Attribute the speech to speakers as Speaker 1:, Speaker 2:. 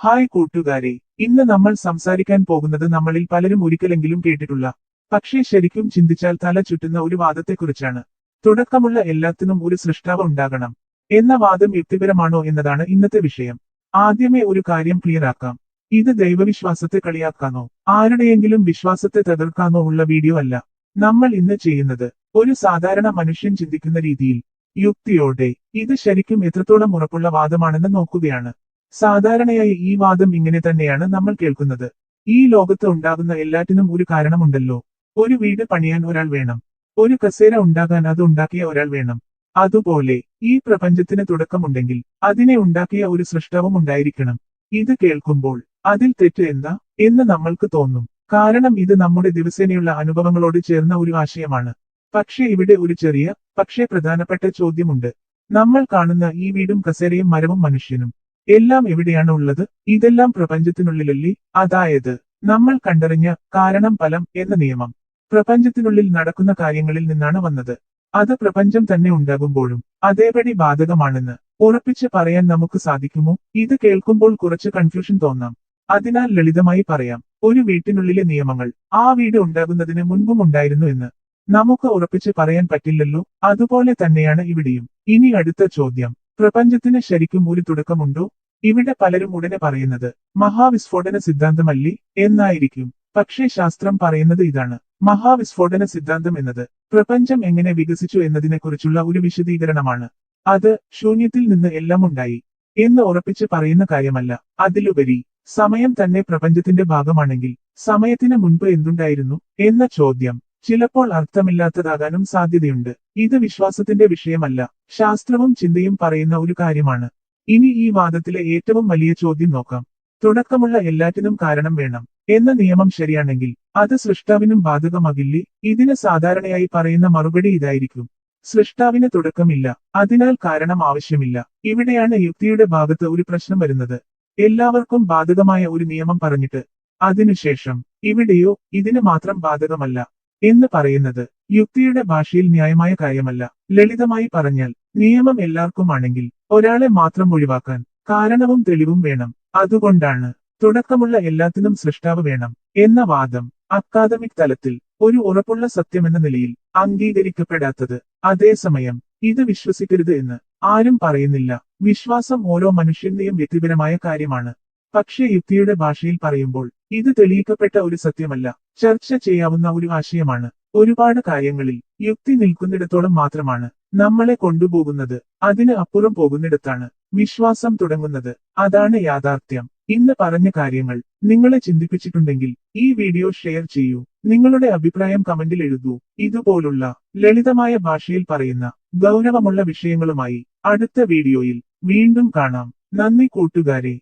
Speaker 1: Hi കൂട്ടുകാരെ, ഇന്ന് നമ്മൾ സംസാരിക്കാൻ പോകുന്നത് നമ്മളിൽ പലരും ഒരിക്കലെങ്കിലും കേട്ടിട്ടുള്ള, പക്ഷേ ശരിക്കും ചിന്തിച്ചാൽ തല ചുറ്റുന്ന ഒരു വാദത്തെക്കുറിച്ചാണ്. തുടക്കമുള്ള എല്ലാത്തിനും ഒരു സൃഷ്ടാവ് ഉണ്ടാകണം എന്ന വാദം യുക്തിപരമാണോ എന്നതാണ് ഇന്നത്തെ വിഷയം. ആദ്യമേ ഒരു കാര്യം ക്ലിയർ ആക്കാം. ഇത് ദൈവവിശ്വാസത്തെ കളിയാക്കാനോ ആരുടെയെങ്കിലും വിശ്വാസത്തെ തകർക്കാനോ ഉള്ള വീഡിയോ അല്ല. നമ്മൾ ഇന്ന് ചെയ്യുന്നത് ഒരു സാധാരണ മനുഷ്യൻ ചിന്തിക്കുന്ന രീതിയിൽ, യുക്തിയോടെ, ഇത് ശരിക്കും എത്രത്തോളം ഉറപ്പുള്ള വാദമാണെന്ന് നോക്കുകയാണ്. സാധാരണയായി ഈ വാദം ഇങ്ങനെ തന്നെയാണ് നമ്മൾ കേൾക്കുന്നത്. ഈ ലോകത്ത് ഉണ്ടാകുന്ന എല്ലാറ്റിനും ഒരു കാരണമുണ്ടല്ലോ. ഒരു വീട് പണിയാൻ ഒരാൾ വേണം. ഒരു കസേര ഉണ്ടാകാൻ അത് ഉണ്ടാക്കിയ ഒരാൾ വേണം. അതുപോലെ ഈ പ്രപഞ്ചത്തിന് തുടക്കമുണ്ടെങ്കിൽ അതിനെ ഉണ്ടാക്കിയ ഒരു സൃഷ്ടാവും ഉണ്ടായിരിക്കണം. ഇത് കേൾക്കുമ്പോൾ അതിൽ തെറ്റ് എന്താ എന്ന് നമ്മൾക്ക് തോന്നും. കാരണം ഇത് നമ്മുടെ ദിവസേനയുള്ള അനുഭവങ്ങളോട് ചേർന്ന ഒരു ആശയമാണ്. പക്ഷേ ഇവിടെ ഒരു ചെറിയ, പക്ഷേ പ്രധാനപ്പെട്ട ചോദ്യമുണ്ട്. നമ്മൾ കാണുന്ന ഈ വീടും കസേരയും മരവും മനുഷ്യനും എല്ലാം എവിടെയാണ് ഉള്ളത്? ഇതെല്ലാം പ്രപഞ്ചത്തിനുള്ളിലല്ലേ? അതായത് നമ്മൾ കണ്ടറിഞ്ഞ കാരണം ഫലം എന്ന നിയമം പ്രപഞ്ചത്തിനുള്ളിൽ നടക്കുന്ന കാര്യങ്ങളിൽ നിന്നാണ് വന്നത്. അത് പ്രപഞ്ചം തന്നെ ഉണ്ടാകുമ്പോഴും അതേപടി ബാധകമാണെന്ന് ഉറപ്പിച്ച് പറയാൻ നമുക്ക് സാധിക്കുമോ? ഇത് കേൾക്കുമ്പോൾ കുറച്ച് കൺഫ്യൂഷൻ തോന്നാം. അതിനാൽ ലളിതമായി പറയാം, ഒരു വീട്ടിനുള്ളിലെ നിയമങ്ങൾ ആ വീട് ഉണ്ടാകുന്നതിന് മുൻപും ഉണ്ടായിരുന്നു എന്ന് നമുക്ക് ഉറപ്പിച്ച് പറയാൻ പറ്റില്ലല്ലോ. അതുപോലെ തന്നെയാണ് ഇവിടെയും. ഇനി അടുത്ത ചോദ്യം, പ്രപഞ്ചത്തിന് ശരിക്കും ഒരു തുടക്കമുണ്ടോ? ഇവിടെ പലരും ഉടനെ പറയുന്നത് മഹാവിസ്ഫോടന സിദ്ധാന്തമല്ലേ എന്നായിരിക്കും. പക്ഷേ ശാസ്ത്രം പറയുന്നത് ഇതാണ്. മഹാവിസ്ഫോടന സിദ്ധാന്തം എന്നത് പ്രപഞ്ചം എങ്ങനെ വികസിച്ചു എന്നതിനെക്കുറിച്ചുള്ള ഒരു വിശദീകരണമാണ്. അത് ശൂന്യത്തിൽ നിന്ന് എല്ലാം ഉണ്ടായി എന്ന് ഉറപ്പിച്ച് പറയുന്ന കാര്യമല്ല. അതിലുപരി സമയം തന്നെ പ്രപഞ്ചത്തിന്റെ ഭാഗമാണെങ്കിൽ സമയത്തിന് മുൻപ് എന്തുണ്ടായിരുന്നു എന്ന ചോദ്യം ചിലപ്പോൾ അർത്ഥമില്ലാത്തതാകാനും സാധ്യതയുണ്ട്. ഇത് വിശ്വാസത്തിന്റെ വിഷയമല്ല, ശാസ്ത്രവും ചിന്തയും പറയുന്ന ഒരു കാര്യമാണ്. ഇനി ഈ വാദത്തിലെ ഏറ്റവും വലിയ ചോദ്യം നോക്കാം. തുടക്കമുള്ള എല്ലാറ്റിനും കാരണം വേണം എന്ന നിയമം ശരിയാണെങ്കിൽ അത് സൃഷ്ടാവിനും ബാധകമാകില്ലേ? ഇതിന് സാധാരണയായി പറയുന്ന മറുപടി ഇതായിരിക്കും: സൃഷ്ടാവിന് തുടക്കമില്ല, അതിനാൽ കാരണം ആവശ്യമില്ല. ഇവിടെയാണ് യുക്തിയുടെ ഭാഗത്ത് ഒരു പ്രശ്നം വരുന്നത്. എല്ലാവർക്കും ബാധകമായ ഒരു നിയമം പറഞ്ഞിട്ട് അതിനുശേഷം ഇവിടെയോ ഇതിന് മാത്രം ബാധകമല്ല എന്ന് പറയുന്നത് യുക്തിയുടെ ഭാഷയിൽ ന്യായമായ കാര്യമല്ല. ലളിതമായി പറഞ്ഞാൽ, നിയമം എല്ലാവർക്കും ആണെങ്കിൽ ഒരാളെ മാത്രം ഒഴിവാക്കാൻ കാരണവും തെളിവും വേണം. അതുകൊണ്ടാണ് തുടക്കമുള്ള എല്ലാത്തിനും സൃഷ്ടാവ് വേണം എന്ന വാദം അക്കാദമിക് തലത്തിൽ ഒരു ഉറപ്പുള്ള സത്യമെന്ന നിലയിൽ അംഗീകരിക്കപ്പെടാത്തത്. അതേസമയം ഇത് വിശ്വസിക്കരുത് എന്ന് ആരും പറയുന്നില്ല. വിശ്വാസം ഓരോ മനുഷ്യന്റെയും വ്യക്തിപരമായ കാര്യമാണ്. പക്ഷേ യുക്തിയുടെ ഭാഷയിൽ പറയുമ്പോൾ ഇത് തെളിയിക്കപ്പെട്ട ഒരു സത്യമല്ല, ചർച്ച ചെയ്യാവുന്ന ഒരു ആശയമാണ്. ഒരുപാട് കാര്യങ്ങളിൽ യുക്തി നിൽക്കുന്നിടത്തോളം മാത്രമാണ് നമ്മളെ കൊണ്ടുപോകുന്നത്. അതിന് അപ്പുറം പോകുന്നിടത്താണ് വിശ്വാസം തുടങ്ങുന്നത്. അതാണ് യാഥാർത്ഥ്യം. ഇന്ന് പറഞ്ഞ കാര്യങ്ങൾ നിങ്ങളെ ചിന്തിപ്പിച്ചിട്ടുണ്ടെങ്കിൽ ഈ വീഡിയോ ഷെയർ ചെയ്യൂ. നിങ്ങളുടെ അഭിപ്രായം കമന്റിൽ എഴുതൂ. ഇതുപോലുള്ള ലളിതമായ ഭാഷയിൽ പറയുന്ന ഗൗരവമുള്ള വിഷയങ്ങളുമായി അടുത്ത വീഡിയോയിൽ വീണ്ടും കാണാം. നന്ദി കൂട്ടുകാരെ.